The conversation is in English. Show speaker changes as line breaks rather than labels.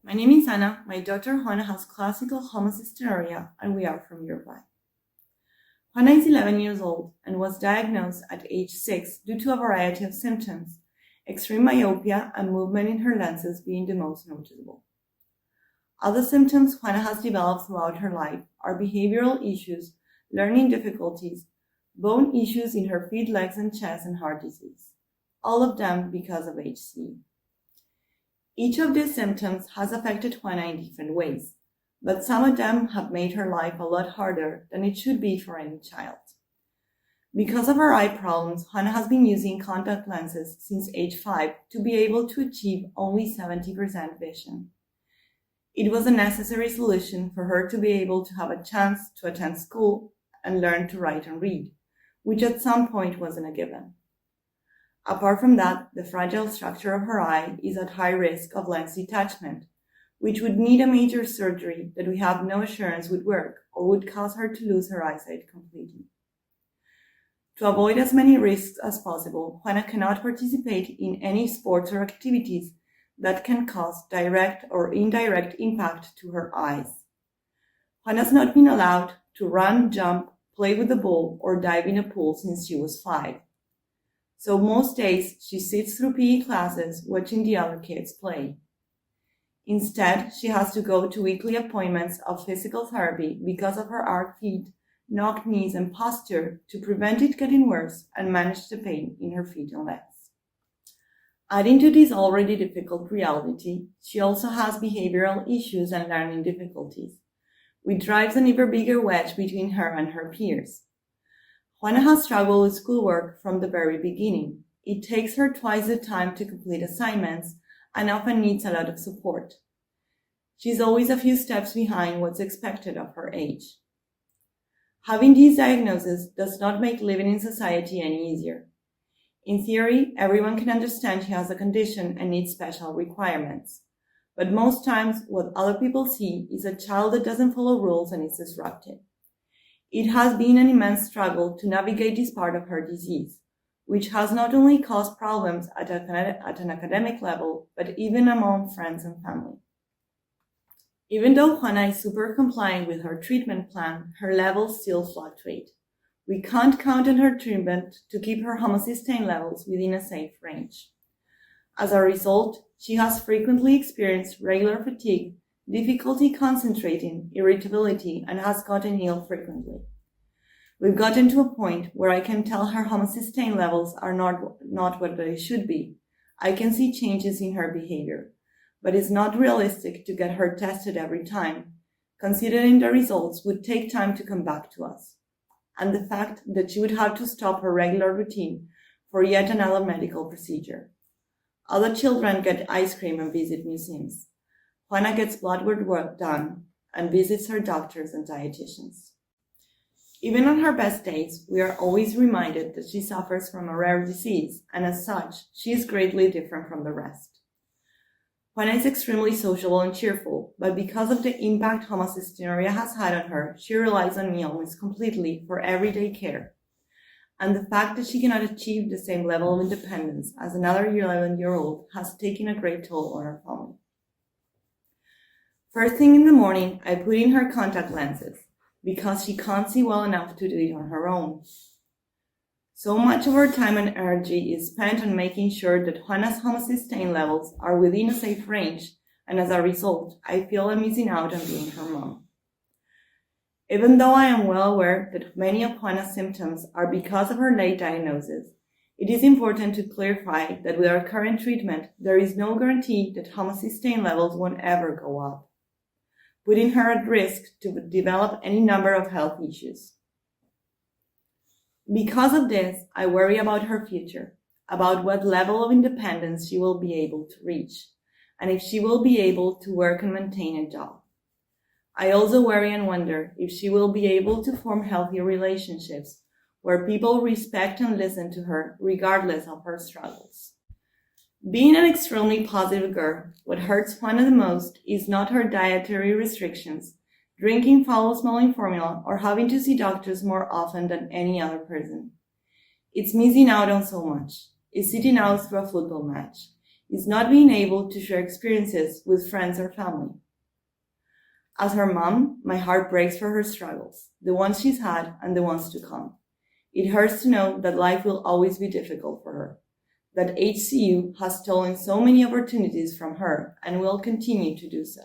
My name is Anna, my daughter Juana has Classical Homocystinuria, and we are from Uruguay. Juana is 11 years old and was diagnosed at age 6 due to a variety of symptoms, extreme myopia and movement in her lenses being the most noticeable. Other symptoms Juana has developed throughout her life are behavioral issues, learning difficulties, bone issues in her feet, legs, and chest, and heart disease, all of them because of HCU. Each of these symptoms has affected Juana in different ways, but some of them have made her life a lot harder than it should be for any child. Because of her eye problems, Juana has been using contact lenses since age 5 to be able to achieve only 70% vision. It was a necessary solution for her to be able to have a chance to attend school and learn to write and read, which at some point wasn't a given. Apart from that, the fragile structure of her eye is at high risk of lens detachment, which would need a major surgery that we have no assurance would work or would cause her to lose her eyesight completely. To avoid as many risks as possible, Juana cannot participate in any sports or activities that can cause direct or indirect impact to her eyes. Juana has not been allowed to run, jump, play with the ball, or dive in a pool since she was 5. So most days she sits through PE classes watching the other kids play. Instead, she has to go to weekly appointments of physical therapy because of her arched feet, knocked knees, and posture to prevent it getting worse and manage the pain in her feet and legs. Adding to this already difficult reality, she also has behavioral issues and learning difficulties, which drives an even bigger wedge between her and her peers. Juana has struggled with schoolwork from the very beginning. It takes her twice the time to complete assignments and often needs a lot of support. She's always a few steps behind what's expected of her age. Having these diagnoses does not make living in society any easier. In theory, everyone can understand she has a condition and needs special requirements. But most times, what other people see is a child that doesn't follow rules and is disrupted. It has been an immense struggle to navigate this part of her disease, which has not only caused problems at an academic level, but even among friends and family. Even though Juana is super compliant with her treatment plan, her levels still fluctuate. We can't count on her treatment to keep her homocysteine levels within a safe range. As a result, she has frequently experienced regular fatigue, difficulty concentrating, irritability, and has gotten ill frequently. We've gotten to a point where I can tell her homocysteine levels are not what they should be. I can see changes in her behavior, but it's not realistic to get her tested every time, considering the results would take time to come back to us, and the fact that she would have to stop her regular routine for yet another medical procedure. Other children get ice cream and visit museums. Juana gets blood work done and visits her doctors and dietitians. Even on her best days, we are always reminded that she suffers from a rare disease, and as such, she is greatly different from the rest. Juana is extremely sociable and cheerful, but because of the impact homocystinuria has had on her, she relies on me almost completely for everyday care. And the fact that she cannot achieve the same level of independence as another 11-year-old has taken a great toll on her family. First thing in the morning, I put in her contact lenses because she can't see well enough to do it on her own. So much of her time and energy is spent on making sure that Juana's homocysteine levels are within a safe range, and as a result, I feel I'm missing out on being her mom. Even though I am well aware that many of Juana's symptoms are because of her late diagnosis, it is important to clarify that with our current treatment, there is no guarantee that homocysteine levels won't ever go up, putting her at risk to develop any number of health issues. Because of this, I worry about her future, about what level of independence she will be able to reach, and if she will be able to work and maintain a job. I also worry and wonder if she will be able to form healthy relationships where people respect and listen to her regardless of her struggles. Being an extremely positive girl, what hurts Juana the most is not her dietary restrictions, drinking foul-smelling formula, or having to see doctors more often than any other person. It's missing out on so much. It's sitting out through a football match. is not being able to share experiences with friends or family. As her mom, my heart breaks for her struggles, the ones she's had and the ones to come. It hurts to know that life will always be difficult for her, that HCU has stolen so many opportunities from her and will continue to do so.